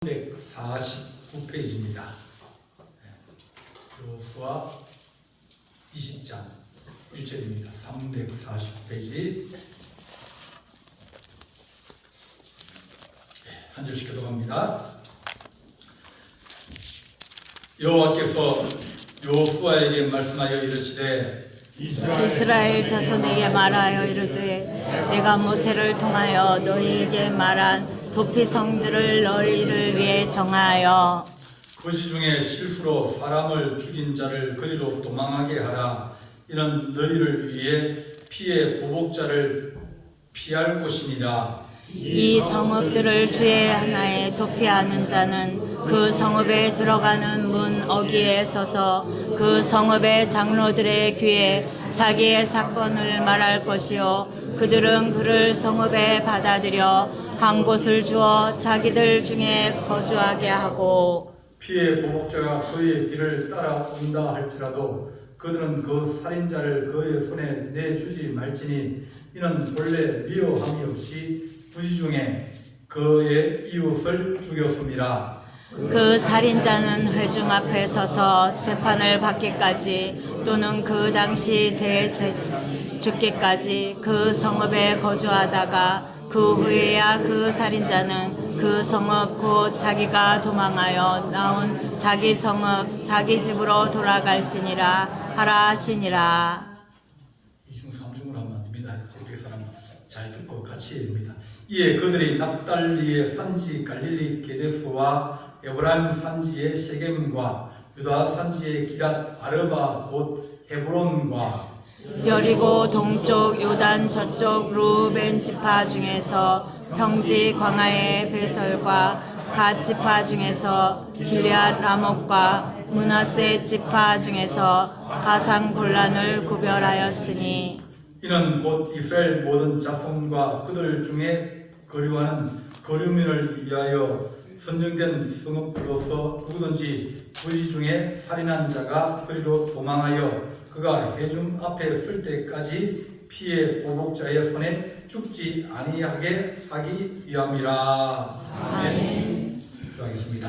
349페이지입니다. 여호수아 20장 1절입니다. 349페이지 한 절씩 교독합니다. 여호와께서 여호수아에게 말씀하여 이르시되 이스라엘 자손에게 말하여 이르되 내가 모세를 통하여 너희에게 말한 도피성들을 너희를 위해 정하여 거지 중에 실수로 사람을 죽인 자를 그리로 도망하게 하라. 이는 너희를 위해 피의 보복자를 피할 곳이니라. 이 성읍들을 주의 하나에 도피하는 자는 그 성읍에 들어가는 문 어귀에 서서 그 성읍의 장로들의 귀에 자기의 사건을 말할 것이요 그들은 그를 성읍에 받아들여 한 곳을 주어 자기들 중에 거주하게 하고 피의 보복자가 그의 뒤를 따라온다 할지라도 그들은 그 살인자를 그의 손에 내주지 말지니 이는 본래 미워함이 없이 부지 중에 그의 이웃을 죽였음이라. 그 살인자는 회중 앞에 서서 재판을 받기까지 또는 그 당시 죽기까지 그 성읍에 거주하다가 그 후에야 그 살인자는 그 성읍 곧 자기가 도망하여 나온 자기 성읍 자기 집으로 돌아갈지니라 하라 하시니라. 이중 삼중으로 하면 안 됩니다. 옆에 사람 잘 듣고 같이 해야 됩니다. 이에 그들이 납달리의 산지 갈릴리 게데스와 에브라임 산지의 세겜과 유다 산지의 기랏 아르바 곧 헤브론과 여리고 동쪽 요단 저쪽 루벤 지파 중에서 평지 광야의 베설과 갓 지파 중에서 길앗 라못과 므낫세 지파 중에서 가산 골란을 구별하였으니 이는 곧 이스라엘 모든 자손과 그들 중에 거류하는 거류민을 위하여 선정된 성읍으로서 누구든지 부지 중에 살인한 자가 그리로 도망하여 그가 회중 앞에 설 때까지 피의 보복자의 손에 죽지 아니하게 하기 위함이라. 아멘. 기도하겠습니다.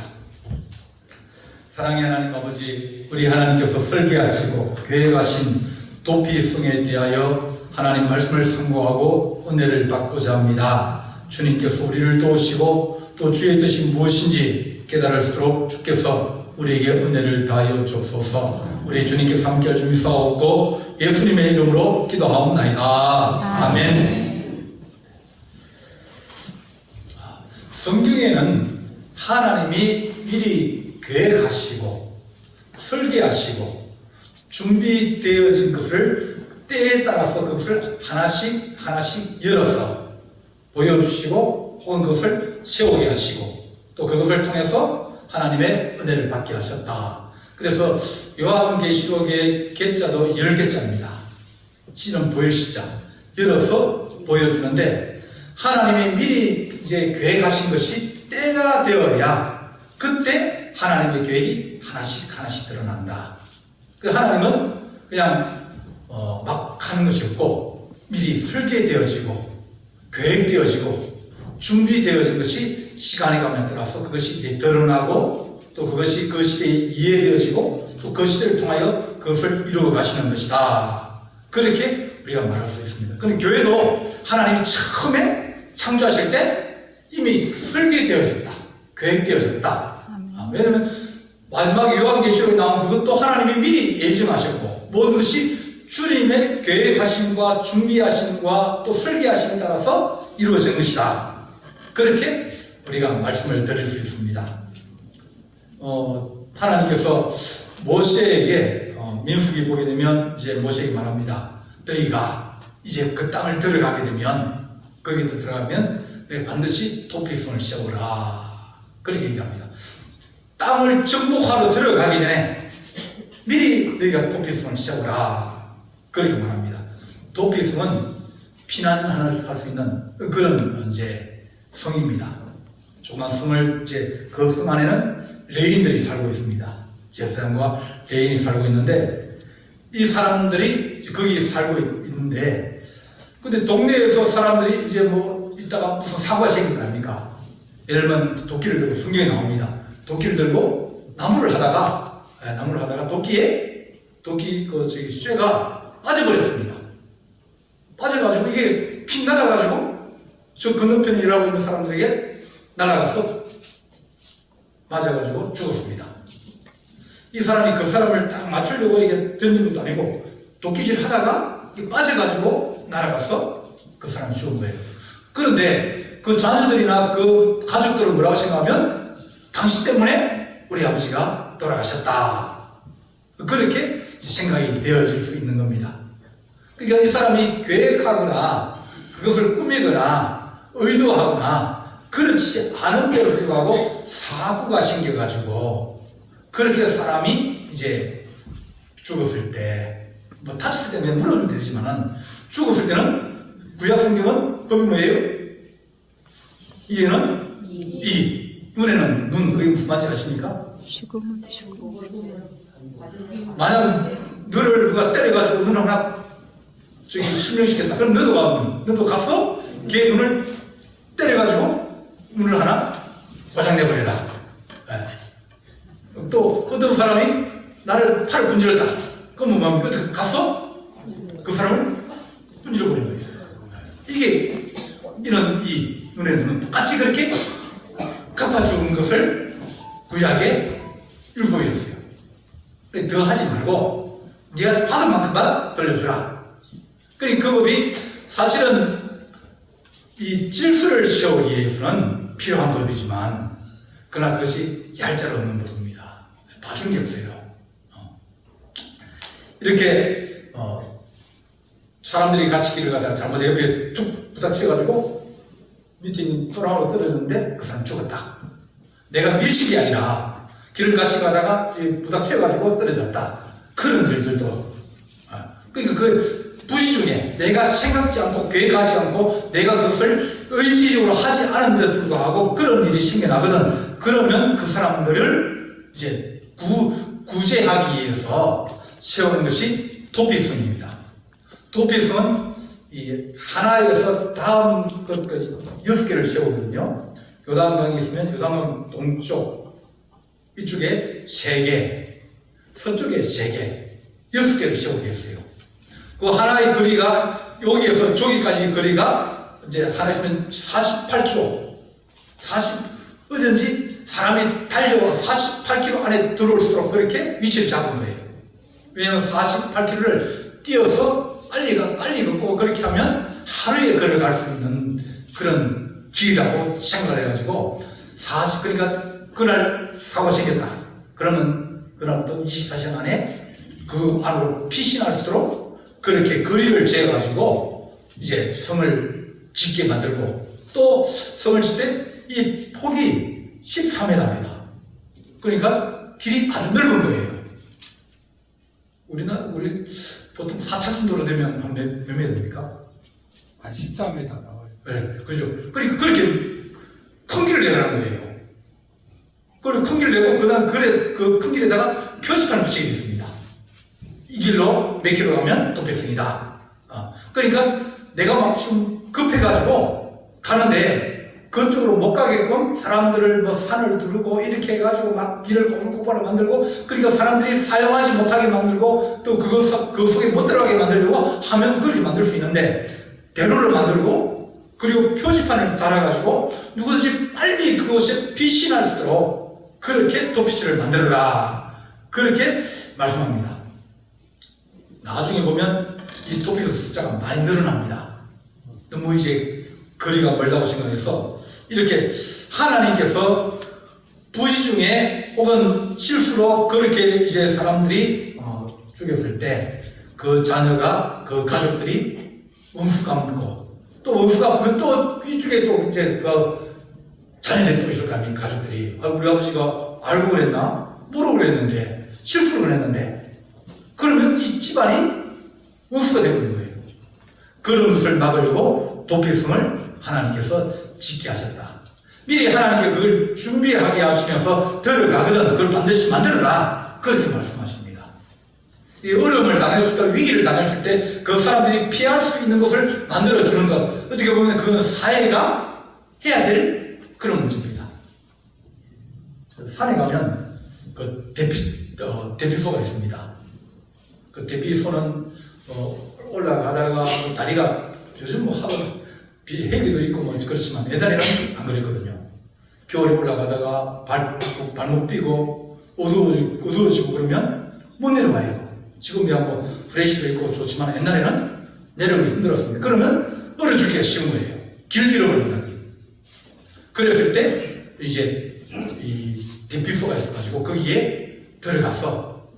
사랑의 하나님 아버지, 우리 하나님께서 설계하시고 계획하신 도피성에 대하여 하나님 말씀을 상고하고 은혜를 받고자 합니다. 주님께서 우리를 도우시고 또 주의 뜻이 무엇인지 깨달을 수 있도록 주께서 우리에게 은혜를 다하여 주옵소서. 우리 주님께서 함께할 줄 믿사옵고 예수님의 이름으로 기도하옵나이다. 아멘. 성경에는 하나님이 미리 계획하시고 설계하시고 준비되어진 것을 때에 따라서 그것을 하나씩 열어서 보여주시고 혹은 그것을 세우게 하시고 또 그것을 통해서 하나님의 은혜를 받게 하셨다. 그래서 요한계시록의 개자도 10개자입니다. 씨는 보일 시자 열어서 보여주는데 하나님이 미리 이제 계획하신 것이 때가 되어야 그때 하나님의 계획이 하나씩 드러난다. 그 하나님은 그냥 막 하는 것이 없고 미리 설계되어지고 계획되어지고 준비되어진 것이 시간이 가면 따라서 그것이 이제 드러나고 또 그것이 그 시대에 이해되어지고 또 그 시대를 통하여 그것을 이루어 가시는 것이다. 그렇게 우리가 말할 수 있습니다. 그럼 교회도 하나님이 처음에 창조하실 때 이미 설계되어졌다. 계획되어졌다. 왜냐하면 마지막 요한계시록에 나온 그것도 하나님이 미리 예정하셨고 모든 것이 주님의 계획하심과 준비하심과 또 설계하심에 따라서 이루어진 것이다. 그렇게 우리가 말씀을 드릴 수 있습니다. 하나님께서 모세에게 민수기 보게 되면 이제 모세에게 말합니다. 너희가 이제 그 땅을 들어가게 되면 거기에 들어가면 내가 반드시 도피성을 세우라. 그렇게 얘기합니다. 땅을 정복하러 들어가기 전에 미리 너희가 도피성을 세우라. 그렇게 말합니다. 도피성은 피난할 수 있는 그런 이제 성입니다. 조그만 성을 이제 그 성 안에는 레인들이 살고 있습니다. 제사장과 레인이 살고 있는데 이 사람들이 거기 살고 있는데 근데 동네에서 사람들이 이제 뭐 있다가 무슨 사고가 생긴 거 아닙니까? 예를 들면 도끼를 들고 성경에 나옵니다. 도끼를 들고 나무를 하다가 도끼 쇠가 빠져버렸습니다. 빠져가지고 이게 핀 날아가지고 저 건너편에 일하고 있는 사람들에게 날아가서 맞아가지고 죽었습니다. 이 사람이 그 사람을 딱 맞추려고 이게 던진 것도 아니고 도끼질 하다가 빠져가지고 날아가서 그 사람이 죽은 거예요. 그런데 그 자녀들이나 그 가족들은 뭐라고 생각하면 당신 때문에 우리 아버지가 돌아가셨다. 그렇게 생각이 되어질 수 있는 겁니다. 그러니까 이 사람이 계획하거나 그것을 꾸미거나 의도하거나 그렇지 않은데도 불구하고 사고가 생겨가지고 그렇게 사람이 이제 죽었을 때 뭐 다쳤을 때는 물어는 되지만은 죽었을 때는 구약 성경은 법이 뭐예요? 이에는 이, 눈에는 눈, 그게 무슨 말인지 아십니까? 죽음은 죽음. 만약 너를 누가 때려가지고 눈 하나 저기 실명시켰다. 그럼 너도 가면 너도 갔어? 걔 눈을 때려가지고 눈을 하나 고장내버려라. 또 어떤 사람이 나를 팔을 문질렀다. 그럼 뭐 어떻게 갔어? 그 사람을 문질러버린 거예요. 이게 이런 이 눈의 눈은 똑같이 그렇게 갚아주는 것을 구약의 율법이었어요. 더 하지 말고 네가 받은 만큼만 돌려주라. 그러니까 그 법이 사실은 이 질서를 세우기 위해서는 필요한 법이지만 그러나 그것이 얄짤 없는 법입니다. 봐주는 게 없어요. 이렇게 사람들이 같이 길을 가다가 잘못 옆에 툭 부닥쳐가지고 밑에 있는 또랑으로 떨어졌는데 그 사람 죽었다. 내가 밀친 게 아니라 길을 같이 가다가 부닥쳐가지고 떨어졌다. 그런 일들도 그러니까 그 부지 중에 내가 생각지 않고 계획하지 않고 내가 그것을 의지적으로 하지 않은데도 불구하고 그런 일이 생겨나거든. 그러면 그 사람들을 이제 구제하기 위해서 세우는 것이 도피성입니다. 도피성은 이 하나에서 다음 것까지 6개를 세우거든요. 요단강이 있으면 요단강 동쪽 이쪽에 3개, 서쪽에 3개, 6개를 세우게 했어요. 그 하나의 거리가 여기에서 저기까지 거리가 이제 하나 있으면 48km, 어딘지 사람이 달려와 48km 안에 들어올수록 그렇게 위치를 잡은 거예요. 왜냐하면 48km를 뛰어서 빨리 걷고 그렇게 하면 하루에 걸어갈 수 있는 그런 길이라고 생각을 해가지고 그러니까 그날 사고 생겼다. 그러면 그날부터 24시간 안에 그 안으로 피신할 수 있도록 그렇게 거리를 재가지고 이제 성을 짓게 만들고 또 성을 짓 때 이 폭이 13m입니다. 그러니까 길이 아주 넓은 거예요. 우리 보통 4차선 도로 되면 한 몇 미터 됩니까? 한 14m 나와요. 네, 그죠. 그러니까 그렇게 큰 길을 내라는 거예요. 그리고 큰 길을 내고 그 큰 길에다가 표지판을 붙이게 됐습니다. 이 길로 몇 킬로 가면 도피성이다. 그러니까 내가 막 지금 급해가지고 가는데 그쪽으로 못 가게끔 사람들을 뭐 산을 두르고 이렇게 해가지고 막 길을 곧바로 만들고 그러니까 사람들이 사용하지 못하게 만들고 또 그 속에 못 들어가게 만들려고 하면 그렇게 만들 수 있는데 대로를 만들고 그리고 표지판을 달아가지고 누구든지 빨리 그것에 피신할 수 있도록 그렇게 도피처를 만들어라. 그렇게 말씀합니다. 나중에 보면 이 도피의 숫자가 많이 늘어납니다. 너무 이제 거리가 멀다고 생각해서 이렇게 하나님께서 부지 중에 혹은 실수로 그렇게 이제 사람들이 죽였을 때 그 자녀가 그 가족들이 원수가 묻고 또 원수가 보면 또 이쪽에 또 이제 그 자녀들이 또 있을 거 아닙니까? 가족들이 우리 아버지가 알고 그랬나? 모르고 그랬는데 실수를 그랬는데 그러면 이 집안이 원수가 되버린 거예요. 그런 것을 막으려고 도피성을 하나님께서 짓게 하셨다. 미리 하나님께 그걸 준비하게 하시면서 들어가거든 그걸 반드시 만들어라. 그렇게 말씀하십니다. 이 어려움을 당했을 때, 위기를 당했을 때 그 사람들이 피할 수 있는 것을 만들어주는 것. 어떻게 보면 그건 사회가 해야 될 그런 문제입니다. 산에 가면 그 대피소가 있습니다. 그 대피소는 올라가다가 다리가 요즘 뭐 하도 해비도 있고 뭐 그렇지만 옛날에는 안 그랬거든요. 겨울에 올라가다가 발목 삐고 어두워지고 그러면 못 내려와요. 지금이야 뭐 프레시도 있고 좋지만 옛날에는 내려오기 힘들었습니다. 그러면 얼어 죽기가 쉬운 거예요. 길 잃어버린다. 그랬을 때 이제 이 대피소가 있어가지고 거기에 들어가서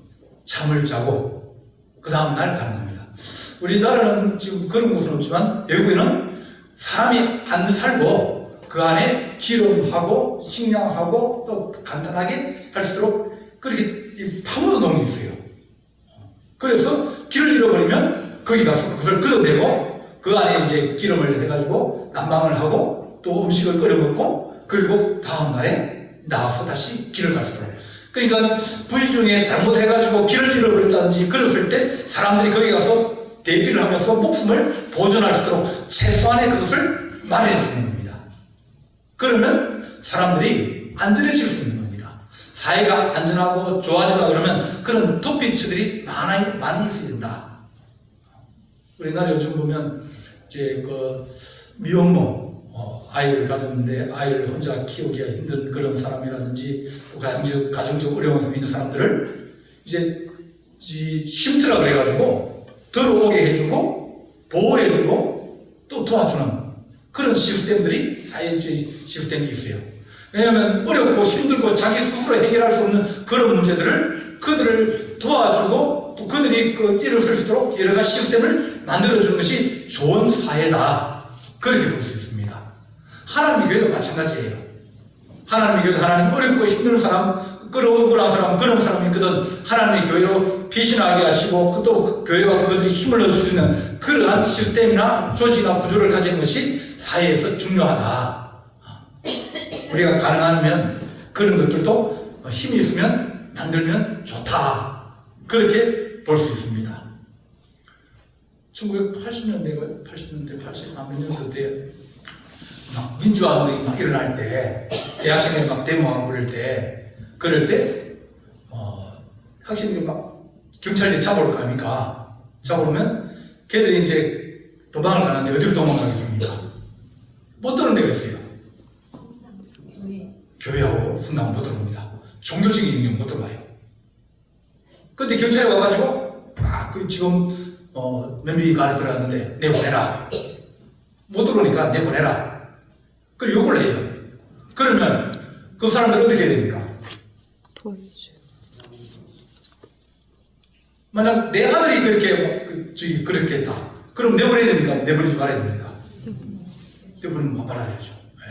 잠을 자고 그 다음날 가는 겁니다. 우리나라는 지금 그런 곳은 없지만 외국에는 사람이 안 살고 그 안에 기름하고 식량하고 또 간단하게 할 수 있도록 그렇게 파묻어 놓은 게 있어요. 그래서 길을 잃어버리면 거기 가서 그것을 걷어내고 그 안에 이제 기름을 해가지고 난방을 하고 또 음식을 끓여 먹고 그리고 다음날에 나와서 다시 길을 갈 수 있도록. 그러니까 부지 중에 잘못해가지고 길을 잃어버렸다든지 그랬을 때 사람들이 거기 가서 대피를 하면서 목숨을 보존할 수 있도록 최소한의 그것을 마련해 주는 겁니다. 그러면 사람들이 안전해질 수 있는 겁니다. 사회가 안전하고 좋아지다 그러면 그런 도피처들이 많이 있어야 된다. 우리나라 요즘 보면 이제 그 미혼모 아이를 가졌는데 아이를 혼자 키우기가 힘든 그런 사람이라든지 또 가정적 어려운 점이 있는 사람들을 이제 쉼터라 그래가지고 들어오게 해주고 보호해주고 또 도와주는 그런 시스템들이 사회주의 시스템이 있어요. 왜냐하면 어렵고 힘들고 자기 스스로 해결할 수 없는 그런 문제들을 그들을 도와주고 또 그들이 일어설 수 있도록 여러 가지 시스템을 만들어주는 것이 좋은 사회다. 그렇게 볼 수 있습니다. 하나님의 교회도 마찬가지예요. 하나님의 교회도 하나님 어렵고 힘든 사람, 억울한 사람, 그런 사람이 있거든 하나님의 교회로 피신하게 하시고 또 교회 가서 그들이 힘을 얻을 수 있는 그러한 시스템이나 조직이나 구조를 가진 것이 사회에서 중요하다. 우리가 가능하면 그런 것들도 힘이 있으면 만들면 좋다. 그렇게 볼 수 있습니다. 1980년대, 80몇 년대 막 민주화운동이 막 일어날 때, 대학생들이 막 데모하고 그럴 때, 학생들이 막 경찰이 잡아올 거 아닙니까? 잡아오면 걔들이 이제 도망을 가는데 어디로 도망가겠습니까? 못 들어오는 데가 있어요. 교회하고 분당은 못 들어옵니다. 종교적인 영역 못 들어가요. 근데 경찰이 와가지고, 지금, 몇 명이 가를 들어갔는데, 내보내라. 못 들어오니까 내보내라. 그리고 욕을 해요. 그러면 그 사람들 어떻게 됩니까? 만약 내 아들이 그렇게 했다. 그럼 내보내야 됩니까? 내보내지 말아야 됩니까? 내보내면 말아야죠. 네.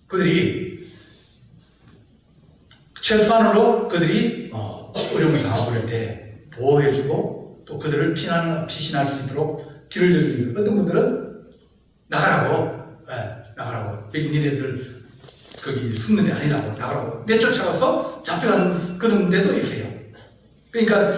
그들이 최소한으로 그들이 어려움을 당하고 그럴 때 보호해주고 또 그들을 피신할 수 있도록 길을 내주는 어떤 분들은 나가라고 여기 니네들 거기 숨는 데 아니라고 나가라고 내쫓아가서 잡혀가는 그런 데도 있어요. 그러니까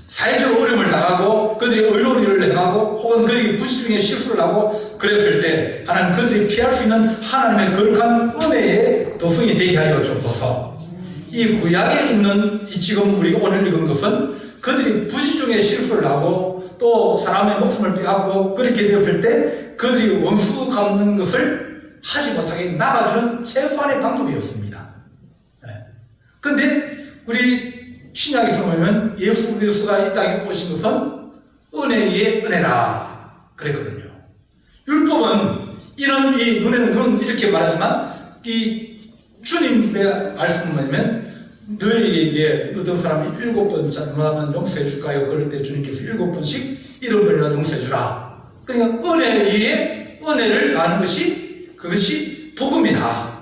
사회적 어려움을 당하고 그들이 어려운 일을 당하고 혹은 그들이 부지 중에 실수를 하고 그랬을 때 하나님 그들이 피할 수 있는 하나님의 거룩한 은혜의 도성이 되게 하여 주옵소서. 이 구약에 있는 지금 우리가 오늘 읽은 것은 그들이 부지 중에 실수를 하고 또 사람의 목숨을 빼앗고 그렇게 되었을 때 그들이 원수 갚는 것을 하지 못하게 막아주는 최소한의 방법이었습니다. 그런데 우리 신약에서 보면 예수 그리스도가 이 땅에 오신 것은 은혜의 은혜라 그랬거든요. 율법은 이런 이 은혜는 이렇게 말하지만 이 주님의 말씀은 뭐냐면 너에게 어떤 사람이 7번 잘못하면 용서해 줄까요? 그럴 때 주님께서 7번씩 잃어버리라 용서해 주라. 그러니까 은혜에 은혜를 다하는 것이 그것이 복음이다.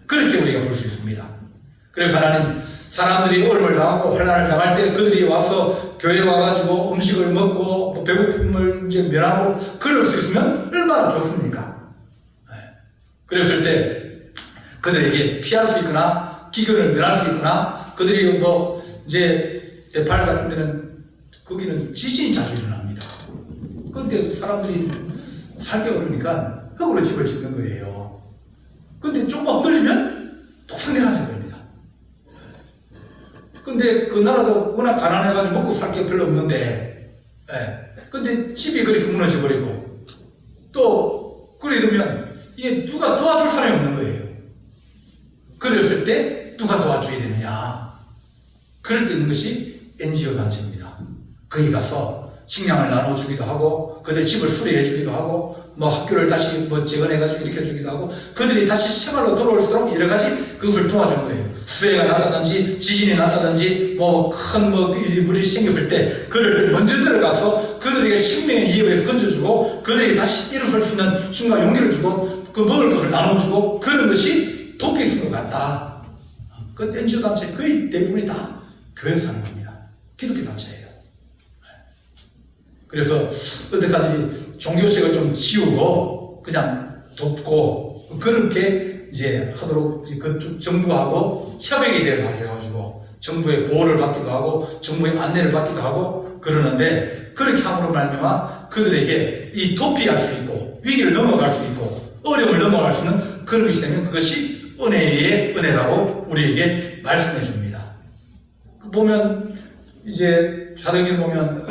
그렇게 우리가 볼 수 있습니다. 그래서 하나님 사람들이 어려움을 당하고 환난을 당할 때 그들이 와서 교회에 와가지고 음식을 먹고 배고픔을 이제 면하고 그럴 수 있으면 얼마나 좋습니까? 그랬을 때 그들에게 피할 수 있거나 기근을 면할 수 있거나 그들이 이제 네팔 같은 데는 거기는 지진이 자주 일어납니다. 그런데 사람들이 살기 어려우니까 흙으로 집을 짓는 거예요. 그런데 조금만 흔들리면 폭성내려앉아 버립니다. 근데 그 나라도 워낙 가난해가지고 먹고 살 게 별로 없는데, 근데 집이 그렇게 무너져 버리고, 또, 그래 되면, 이게 누가 도와줄 사람이 없는 거예요. 그랬을 때, 누가 도와줘야 되느냐. 그럴 때 있는 것이 NGO 단체입니다. 거기 가서 식량을 나눠주기도 하고, 그들 집을 수리해 주기도 하고, 뭐 학교를 다시 뭐 재건해가지고 일으켜 주기도 하고, 그들이 다시 생활로 돌아올 수 있도록 여러 가지 그것을 도와주는 거예요. 수해가 났다든지, 지진이 났다든지, 일이 생겼을 때, 그를 먼저 들어가서 그들에게 생명의 위협에서 건져주고, 그들에게 다시 일어설 수 있는 힘과 용기를 주고, 그 먹을 것을 나눠주고, 그런 것이 도피스인 것 같다. 그 NGO 단체 거의 대부분이 다 교회에서 하는 겁니다. 기독교 단체예요. 그래서 어떻게든지 종교색을 좀 지우고 그냥 돕고 그렇게 이제 하도록 그쪽 정부하고 협약이 되어 가지고 정부의 보호를 받기도 하고 정부의 안내를 받기도 하고 그러는데 그렇게 함으로 말미암아 그들에게 이 도피할 수 있고 위기를 넘어갈 수 있고 어려움을 넘어갈 수 있는 그런 것이 되면 그것이 은혜의 은혜라고 우리에게 말씀해 줍니다. 보면 이제 사도행전 보면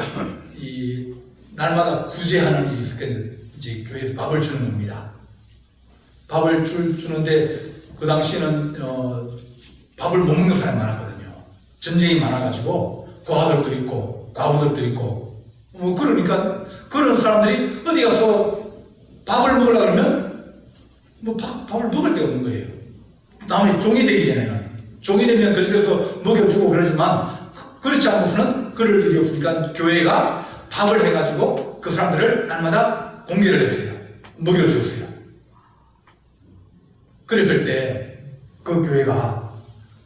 이 날마다 구제하는 일이 있었겠는데 이제 교회에서 밥을 주는 겁니다. 밥을 주는데 그 당시에는 밥을 못 먹는 사람이 많았거든요. 전쟁이 많아가지고 고아들도 있고 과부들도 있고 뭐 그러니까 그런 사람들이 어디 가서 밥을 먹으려고 그러면 뭐 밥을 먹을 데가 없는 거예요. 다음에 종이 되기 전에는 종이 되면 그 집에서 먹여주고 그러지만 그렇지 않고서는 그럴 일이 없으니까 교회가 밥을 해가지고 그 사람들을 날마다 공개를 했어요. 먹여주었어요. 그랬을 때 그 교회가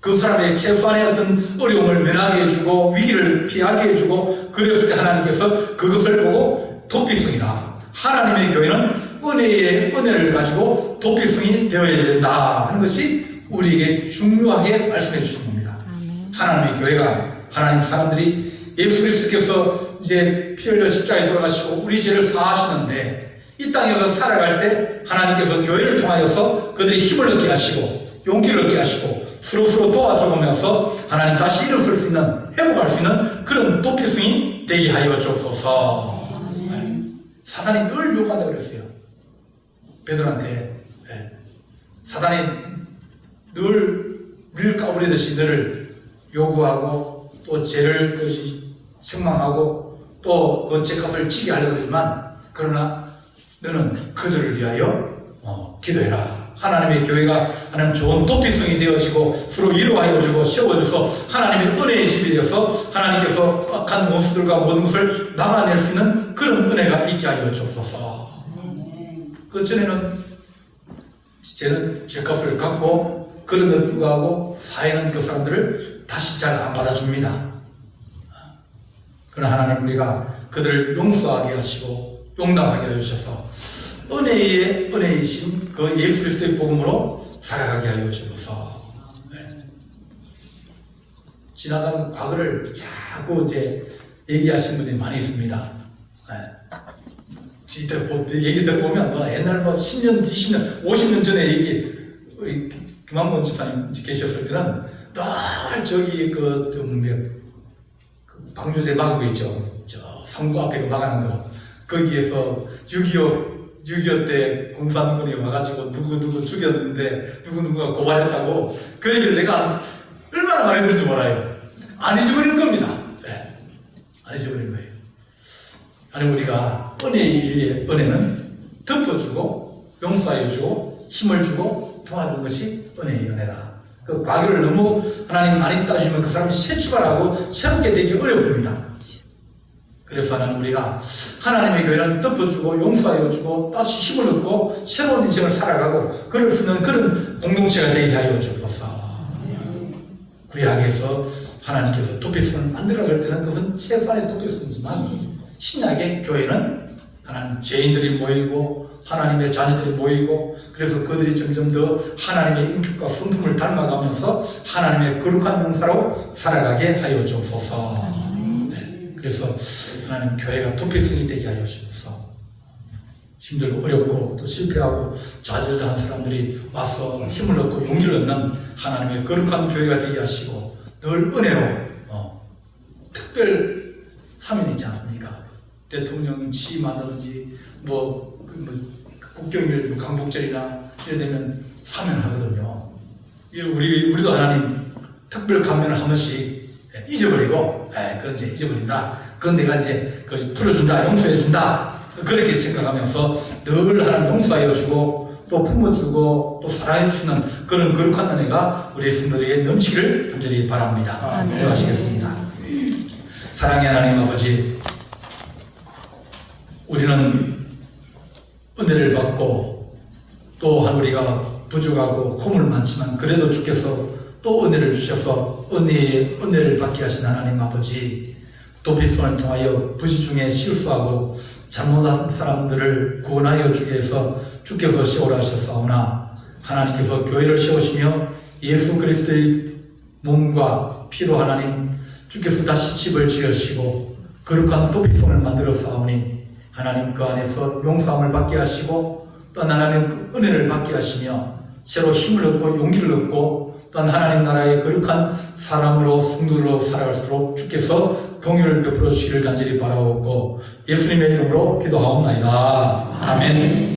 그 사람의 최소한의 어떤 어려움을 면하게 해주고 위기를 피하게 해주고 그랬을 때 하나님께서 그것을 보고 도피성이라 하나님의 교회는 은혜의 은혜를 가지고 도피성이 되어야 된다 하는 것이 우리에게 중요하게 말씀해 주신 겁니다. 하나님의 교회가 하나님 사람들이 예수 그리스도께서 이제 피 흘려 십자가에 돌아가시고 우리 죄를 사하시는데 이 땅에서 살아갈 때 하나님께서 교회를 통하여서 그들이 힘을 얻게 하시고 용기를 얻게 하시고 서로 도와주면서 하나님 다시 일어설 수 있는 회복할 수 있는 그런 도피성이 되게 하여 주옵소서. 사단이 늘 요구한다고 그랬어요. 베드로한테 사단이 늘 밀 까부리듯이 너를 요구하고 또 죄를 책망하고 또 그 죄값을 지게 하려고 하지만 그러나 너는 그들을 위하여 기도해라. 하나님의 교회가 하나님 좋은 도피성이 되어지고 서로 위로하여 주고 세워줘서 하나님의 은혜의 집이 되어서 하나님께서 악한 원수들과 모든 것을 막아낼 수 있는 그런 은혜가 있게 하여 주옵소서. 그 전에는 쟤는 죄값을 갖고 그럼에도 불구하고 사회는 그 사람들을 다시 잘 안 받아줍니다. 그러나 하나님 우리가 그들을 용서하게 하시고 용납하게 하여 주셔서 은혜의 은혜이신 그 예수 그리스도의 복음으로 살아가게 하여 주옵소서. 지나간 과거를 자꾸 이제 얘기하시는 분이 많이 있습니다. 얘기 들어보면 옛날 10년, 20년, 50년 전에 얘기 우리 김한문 집사님 계셨을 때는 늘 저기 방주제 막고 있죠. 저 성구 앞에 그 막아놓은 거 거기에서 6.25 때 공산군이 와가지고 누구 죽였는데 누구가 고발했다고 그 얘기를 내가 얼마나 많이 들은지 몰라요. 안 잊어버리는 겁니다. 안 잊어버리는 거예요. 아니 우리가 은혜는 덮어주고 용서해주고 힘을 주고 도와주는 것이 은혜의 은혜다. 그 과거를 너무 하나님 많이 따지면 그 사람이 새 출발하고 새롭게 되기 어렵습니다. 그래서 하나님 우리가 하나님의 교회는 덮어주고 용서해주고 다시 힘을 얻고 새로운 인생을 살아가고 그럴 수 있는 그런 공동체가 되게 하여 주옵소서. 구약에서 하나님께서 도피성을 만들어 갈 때는 그것은 최소한의 도피성이지만 신약의 교회는 하나님 죄인들이 모이고 하나님의 자녀들이 모이고 그래서 그들이 점점 더 하나님의 인격과 성품을 닮아가면서 하나님의 거룩한 명사로 살아가게 하여 주옵소서. 그래서 하나님 교회가 도피성이 되게 하여 주옵소서. 힘들고 어렵고 또 실패하고 좌절하는 사람들이 와서 힘을 얻고 용기를 얻는 하나님의 거룩한 교회가 되게 하시고 늘 은혜로 특별 사면이 있지 않습니까? 대통령 취임하든지 국경일 강복절이나 이래 되면 사면하거든요. 우리도 하나님 특별 감면을 한 번씩 잊어버리고, 그건 이제 잊어버린다. 그건 내가 이제 풀어준다, 용서해준다. 그렇게 생각하면서 늘 하나님 용서하여 주고, 또 품어주고, 또 사랑해 주시는 그런 거룩한 은혜가 우리 성도들에게 넘치기를 간절히 바랍니다. 아멘. 기도하시겠습니다. 사랑의 하나님 아버지, 우리는 은혜를 받고, 또한 우리가 부족하고 허물 많지만 그래도 주께서 또 은혜를 주셔서 은혜를 받게 하신 하나님 아버지, 도피성을 통하여 부지 중에 실수하고 잘못한 사람들을 구원하여 주기 위해서 주께서 세우라 하셨사오나, 하나님께서 교회를 세우시며 예수 그리스도의 몸과 피로 하나님 주께서 다시 집을 지으시고 거룩한 도피성을 만들어 싸우니, 하나님 그 안에서 용서함을 받게 하시고 또한 하나님 은혜를 받게 하시며 새로 힘을 얻고 용기를 얻고 또한 하나님 나라의 거룩한 사람으로 성도로 살아갈수록 주께서 긍휼을 베풀어 주시기를 간절히 바라옵고 예수님의 이름으로 기도하옵나이다. 아멘.